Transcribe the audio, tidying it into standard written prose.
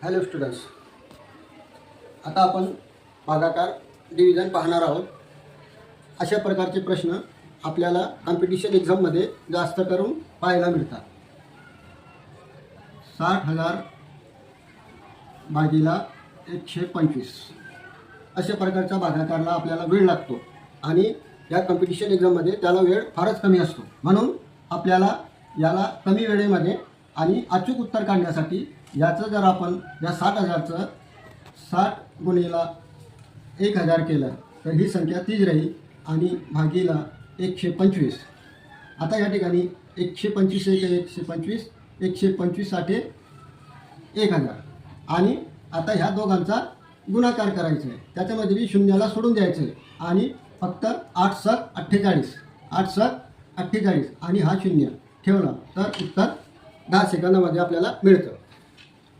Hello students, आता आपण भागाकार डिव्हिजन पाहणार आहोत. अशा प्रकारचे प्रश्न आपल्याला कॉम्पिटिशन एक्झाममध्ये जास्त करून पाहायला मिळतात. 60,000 भागीला 125 अशा प्रकारच्या भागाकारला आपल्याला वेळ लागतो आणि या कॉम्पिटिशन एक्झाममध्ये त्याला वेळ फारच कमी असतो. म्हणून आपल्याला याला कमी वेळेमध्ये आणि अचूक उत्तर काढण्यासाठी याचं जर आपण या 60,000चं 60 गुणिला 1,000 केलं तर ही संख्या 30 राहील आणि भागीला 125. आता या ठिकाणी 125 1 125 125 साठी 1,000 आणि आता ह्या दोघांचा गुणाकार करायचा आहे. त्याच्यामध्ये बी शून्याला सोडून द्यायचं आहे आणि फक्त 8 सक 48 8 सक 48 आणि हा शून्य ठेवला तर उत्तर 10 सेकंदामध्ये आपल्याला मिळतं.